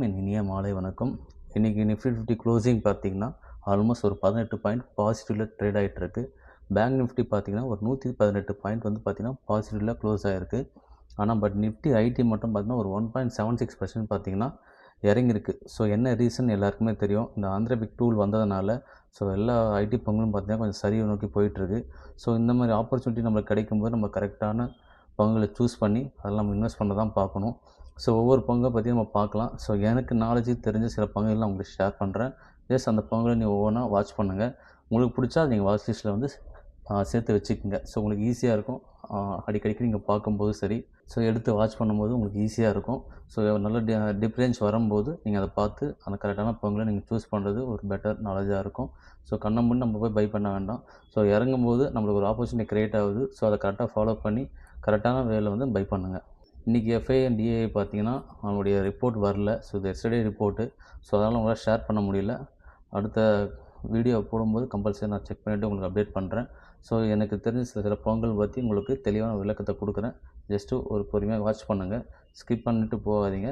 என் இனிய மாலை வணக்கம். இன்றைக்கி நிஃப்டி 50 க்ளோசிங் பார்த்தீங்கன்னா, ஆல்மோஸ்ட் ஒரு 18 பாயிண்ட் பாசிட்டிவ்ல ட்ரேட் ஆகிட்டுருக்கு. பேங்க் நிஃப்டி பார்த்தீங்கன்னா, ஒரு 118 பாயிண்ட் வந்து பார்த்தீங்கன்னா, பாசிட்டிவ்ல க்ளோஸ் ஆகிருக்கு. ஆனால் நிஃப்டி ஐடி மட்டும் பார்த்தீங்கன்னா, ஒரு 1.76% பார்த்தீங்கன்னா இறங்கியிருக்கு. ஸோ என்ன ரீசன் எல்லாருக்குமே தெரியும். இந்த ஆந்திரா பிக் டூல் வந்ததுனால, ஸோ எல்லா ஐடி பங்குகளும் பார்த்தீங்கன்னா, கொஞ்சம் சரிவை நோக்கி போயிட்டுருக்கு. ஸோ இந்த மாதிரி ஆப்பர்ச்சுனிட்டி நம்மளுக்கு கிடைக்கும்போது நம்ம கரெக்டான பங்குகளை சூஸ் பண்ணி அதில் நம்ம இன்வெஸ்ட் பண்ண தான் பார்க்கணும். ஸோ ஒவ்வொரு பங்கை பற்றி நம்ம பார்க்கலாம். ஸோ எனக்கு நாலேஜுக்கு தெரிஞ்ச சில பங்குகள் நான் உங்களுக்கு ஷேர் பண்ணுறேன். ஜஸ்ட் அந்த பங்குகளை நீங்கள் ஒவ்வொன்றா வாட்ச் பண்ணுங்கள். உங்களுக்கு பிடிச்சா நீங்கள் வாட்ச் லிஸ்ட்டில் வந்து சேர்த்து வச்சுக்கோங்க. ஸோ உங்களுக்கு ஈஸியாக இருக்கும். அடிக்கடிக்கு நீங்கள் பார்க்கும்போது சரி, ஸோ எடுத்து வாட்ச் பண்ணும்போது உங்களுக்கு ஈஸியாக இருக்கும். ஸோ நல்ல டிப் ரேஞ்ச் வரும்போது நீங்கள் அதை பார்த்து அந்த கரெக்டான பங்குகளை நீங்கள் சூஸ் பண்ணுறது ஒரு பெட்டர் நாலேஜாக இருக்கும். ஸோ கண்ணை மூடி நம்ம போய் பை பண்ண வேண்டாம். ஸோ இறங்கும்போது நம்மளுக்கு ஒரு ஆப்பர்ச்சுனிட்டி க்ரியேட் ஆகுது. ஸோ அதை கரெக்டாக ஃபாலோ பண்ணி கரெக்டான வேலை வந்து பை பண்ணுங்கள். இன்றைக்கி எஃப்ஐ அண்ட் டிஏஐ பார்த்தீங்கன்னா அவங்களுடைய ரிப்போர்ட் வரல. ஸோ இது எஸ்டர்டே ரிப்போர்ட்டு. ஸோ அதனால் உங்களால் ஷேர் பண்ண முடியல. அடுத்த வீடியோ போடும்போது கம்பல்சரி நான் செக் பண்ணிவிட்டு உங்களுக்கு அப்டேட் பண்ணுறேன். ஸோ எனக்கு தெரிஞ்ச சில பங்குகள் பற்றி உங்களுக்கு தெளிவான விளக்கத்தை கொடுக்குறேன். ஜஸ்ட்டு ஒரு பொறுமையாக வாட்ச் பண்ணுங்கள். ஸ்கிப் பண்ணிட்டு போகாதீங்க.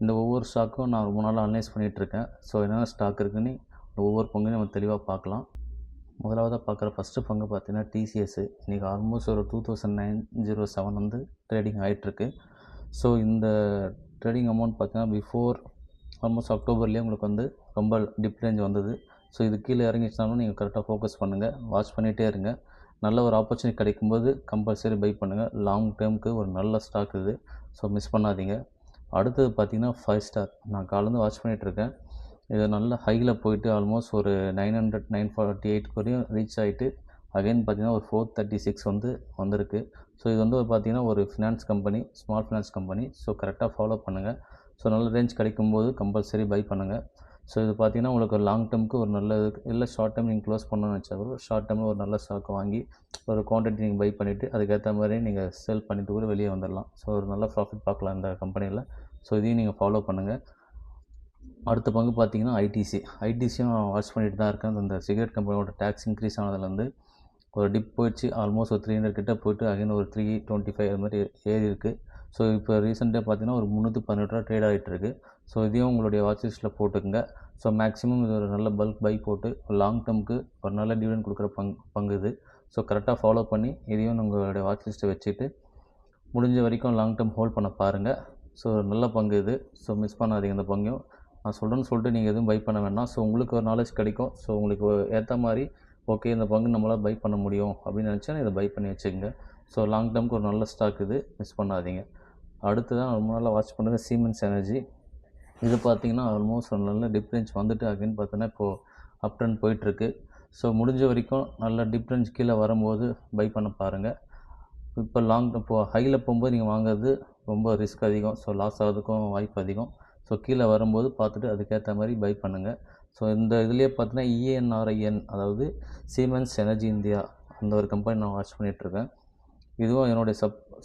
இந்த ஒவ்வொரு ஸ்டாக்கும் நான் ரொம்ப நாளாக அனலைஸ் பண்ணிகிட்ருக்கேன். ஸோ என்னென்ன ஸ்டாக் இருக்குன்னு ஒவ்வொரு பங்கையும் நம்ம தெளிவாக பார்க்கலாம். முதலாவதாக பார்க்குற ஃபஸ்ட்டு பங்கு பார்த்தீங்கன்னா டிசிஎஸ். இன்றைக்கி ஆல்மோஸ்ட் ஒரு 2907 வந்து ட்ரேடிங் ஆகிட்டுருக்கு. ஸோ இந்த ட்ரேடிங் அமௌண்ட் பார்த்தீங்கன்னா பிஃபோர் ஆல்மோஸ்ட் அக்டோபர்லேயே உங்களுக்கு வந்து ரொம்ப டிப் ரேஞ்ச் வந்தது. ஸோ இது கீழே இறங்கிச்சினாலும் நீங்கள் கரெக்டாக ஃபோக்கஸ் பண்ணுங்கள். வாட்ச் பண்ணிகிட்டே இருங்க. நல்ல ஒரு ஆப்பர்ச்சுனிட்டி கிடைக்கும்போது கம்பல்சரி பை பண்ணுங்கள். லாங் டேர்முக்கு ஒரு நல்ல ஸ்டாக் இது. ஸோ மிஸ் பண்ணாதீங்க. அடுத்தது பார்த்தீங்கன்னா 5 ஸ்டார். நான் காலேருந்து வாட்ச் பண்ணிகிட்ருக்கேன். இது நல்ல ஹையில் போயிட்டு ஆல்மோஸ்ட் ஒரு 900 948 வரையும் ரீச் ஆகிட்டு அகைன் பார்த்தீங்கன்னா ஒரு 436 வந்து வந்திருக்கு. ஸோ இது வந்து பார்த்தீங்கன்னா ஒரு finance company, small finance company. So கரெக்டாக ஃபாலோ பண்ணுங்கள். ஸோ நல்ல ரேஞ்ச் கிடைக்கும்போது கம்பல்சரி பை பண்ணுங்கள். ஸோ இது பார்த்தீங்கன்னா உங்களுக்கு ஒரு லாங் டேர்முக்கு ஒரு நல்ல இல்லை ஷார்ட் டைம் நீங்கள் க்ளோஸ் பண்ணணும்னு வச்சா கூட ஷார்ட் டைமில் ஒரு நல்ல ஸ்டாக் வாங்கி ஒரு குவான்டிட்டி நீங்கள் பை பண்ணிவிட்டு அதுக்கேற்ற மாதிரி நீங்கள் செல் பண்ணிவிட்டு கூட வெளியே வந்துடலாம். ஸோ ஒரு நல்ல ப்ராஃபிட் பார்க்கலாம் இந்த கம்பெனியில். ஸோ இதையும் நீங்கள் ஃபாலோ பண்ணுங்கள். அடுத்த பங்கு பார்த்தீங்கன்னா ஐடிசியும் நான் வாட்ச் பண்ணிட்டு தான் இருக்கேன். அந்த சிகரெட் கம்பெனியோட டேக்ஸ் இன்க்ரீஸ் ஆனதுலேருந்து ஒரு டிப் போயிடுச்சு. ஆல்மோஸ்ட் ஒரு 300 கிட்ட போய்ட்டு அகைன் ஒரு 325 அது மாதிரி ஏறி இருக்குது. ஸோ இப்போ ரீசெண்டாக பார்த்தீங்கன்னா ஒரு 318 ரூபா ட்ரேட் ஆகிட்டு இருக்குது. ஸோ இதையும் உங்களுடைய வாட்ச் லிஸ்ட்டில் போட்டுக்கோங்க. ஸோ மேக்ஸிமம் இது ஒரு நல்ல பல்க் பை போட்டு லாங் டேர்முக்கு ஒரு நல்ல டிவிடெண்ட் கொடுக்குற பங்கு இது. ஸோ கரெக்டாக ஃபாலோ பண்ணி இதையும் உங்களுடைய வாட்ச் லிஸ்ட்டை வச்சுட்டு முடிஞ்ச வரைக்கும் லாங் டேர்ம் ஹோல்ட் பண்ண பாருங்கள். ஸோ நல்ல பங்கு இது. ஸோ மிஸ் பண்ணாதீங்க இந்த பங்கையும். நான் சொல்கிறேன்னு சொல்லிட்டு நீங்கள் எதுவும் பை பண்ண வேண்டாம். ஸோ உங்களுக்கு ஒரு நாலேஜ் கிடைக்கும். ஸோ உங்களுக்கு ஏற்ற மாதிரி ஓகே இந்த பங்கு நம்மளால் பை பண்ண முடியும் அப்படின்னு நினச்சா இதை பை பண்ணி வச்சுக்கோங்க. ஸோ லாங் டேர்முக்கு ஒரு நல்ல ஸ்டாக் இது. மிஸ் பண்ணாதீங்க. அடுத்து தான் ரொம்ப நாளாக வாட்ச் பண்ணுறது சீமென்ஸ் எனர்ஜி. இது பார்த்திங்கன்னா ஆல்மோஸ்ட் ஒரு நல்ல டிப் ரேஞ்ச் வந்துட்டு அகைன் பார்த்தோன்னா இப்போது அப் ட்ரெண்ட் போயிட்டுருக்கு. ஸோ முடிஞ்ச வரைக்கும் நல்ல டிப் ரேஞ்ச் கீழே வரும்போது பை பண்ண பாருங்கள். இப்போ இப்போது ஹையில் போகும்போது நீங்கள் வாங்குறது ரொம்ப ரிஸ்க் அதிகம். ஸோ லாஸ் ஆகிறதுக்கும் வாய்ப்பு அதிகம். ஸோ கீழே வரும்போது பார்த்துட்டு அதுக்கேற்ற மாதிரி பை பண்ணுங்கள். ஸோ இந்த இதுலேயே பார்த்தீங்கன்னா இஎன்ஆர்ஐஎன் அதாவது சீமென்ஸ் எனர்ஜி இந்தியா அந்த ஒரு கம்பெனி நான் வாட்ச் பண்ணிகிட்ருக்கேன். இதுவும் என்னுடைய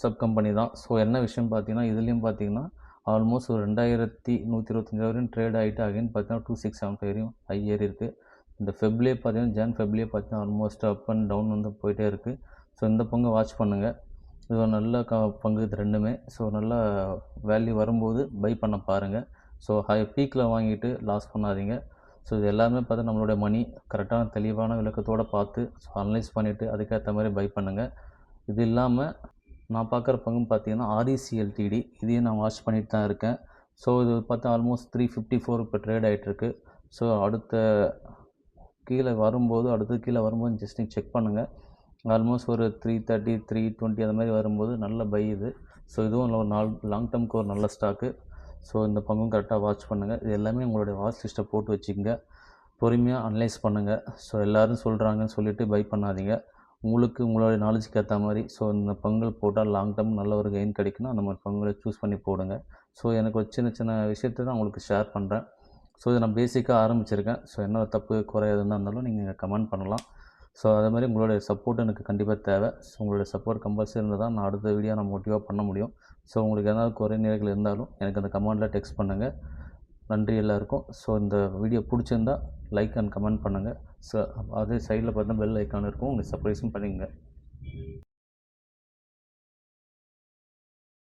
சப் கம்பெனி தான். ஸோ என்ன விஷயம் பார்த்தீங்கன்னா இதுலேயும் பார்த்தீங்கன்னா ஆல்மோஸ்ட் ஒரு 2125 வரையும் ட்ரேட் ஆகிட்டு அகைன் பார்த்தீங்கன்னா 2675 வரையும் ஹை ஏறி இருக்குது. இந்த ஃபெப்லேயே பார்த்தீங்கன்னா ஃபெப்லேயே பார்த்தீங்கன்னா ஆல்மோஸ்ட் அப் அண்ட் டவுன் வந்து போயிட்டே இருக்குது. ஸோ இந்த பங்கை வாட்ச் பண்ணுங்கள். இது ஒரு நல்ல பங்கு இது ரெண்டுமே. ஸோ நல்லா வேல்யூ வரும்போது பை பண்ண பாருங்கள். ஸோ பீக்கில் வாங்கிட்டு லாஸ் பண்ணாதீங்க. ஸோ இது எல்லாருமே பார்த்தா நம்மளுடைய மணி கரெக்டான தெளிவான விளக்கத்தோடு பார்த்து ஸோ அனலைஸ் பண்ணிவிட்டு அதுக்கேற்ற மாதிரி பை பண்ணுங்கள். இது இல்லாமல் நான் பார்க்குற பங்கு பார்த்தீங்கன்னா ஆர்இசிஎல்டிடி. இதையும் நான் வாட்ச் பண்ணிட்டு தான் இருக்கேன். ஸோ இது பார்த்தா ஆல்மோஸ்ட் 354 இப்போ ட்ரேட் ஆகிட்டுருக்கு. ஸோ அடுத்து கீழே வரும்போது ஜஸ்ட் நீங்கள் செக் பண்ணுங்கள். ஆல்மோஸ்ட் ஒரு 330 320 அந்த மாதிரி வரும்போது நல்ல பை இது. ஸோ இதுவும் ஒரு லாங் டேர்முக்கு ஒரு நல்ல ஸ்டாக்கு. ஸோ இந்த பங்கும் கரெக்டாக வாட்ச் பண்ணுங்கள். இது எல்லாமே உங்களுடைய வாட்ச் லிஸ்ட்டை போட்டு வச்சுக்கோங்க. பொறுமையாக அனலைஸ் பண்ணுங்கள். ஸோ எல்லோரும் சொல்கிறாங்கன்னு சொல்லிவிட்டு பை பண்ணாதீங்க. உங்களுடைய நாலேஜுக்கு ஏற்ற மாதிரி ஸோ இந்த பங்குகள் போட்டால் லாங் டேர்ம் நல்ல ஒரு கெயின் கிடைக்குன்னா அந்த மாதிரி பங்குகளை சூஸ் பண்ணி போடுங்க. ஸோ எனக்கு ஒரு சின்ன சின்ன விஷயத்தை தான் உங்களுக்கு ஷேர் பண்ணுறேன். ஸோ இதை நான் பேசிக்காக ஆரம்பிச்சிருக்கேன். ஸோ என்ன தப்பு குறை எதுனா இருந்தாலும் நீங்கள் கமெண்ட் பண்ணலாம். ஸோ அதே மாதிரி உங்களுடைய சப்போர்ட் எனக்கு கண்டிப்பாக தேவை. ஸோ உங்களுடைய சப்போர்ட் கம்பல்சரி இருந்தால் தான் நான் அடுத்த வீடியோ நான் மோட்டிவாக பண்ண முடியும். ஸோ உங்களுக்கு ஏதாவது குறை நிறைகள் இருந்தாலும் எனக்கு அந்த கமெண்டில் டெக்ஸ்ட் பண்ணுங்கள். நன்றி எல்லாருக்கும். ஸோ இந்த வீடியோ பிடிச்சிருந்தால் லைக் அண்ட் கமெண்ட் பண்ணுங்கள். ஸோ அதே சைடில் பார்த்தா பெல் ஐக்கான் இருக்கும். உங்களுக்கு சப்ஸ்கிரைபும் பண்ணிக்கங்க.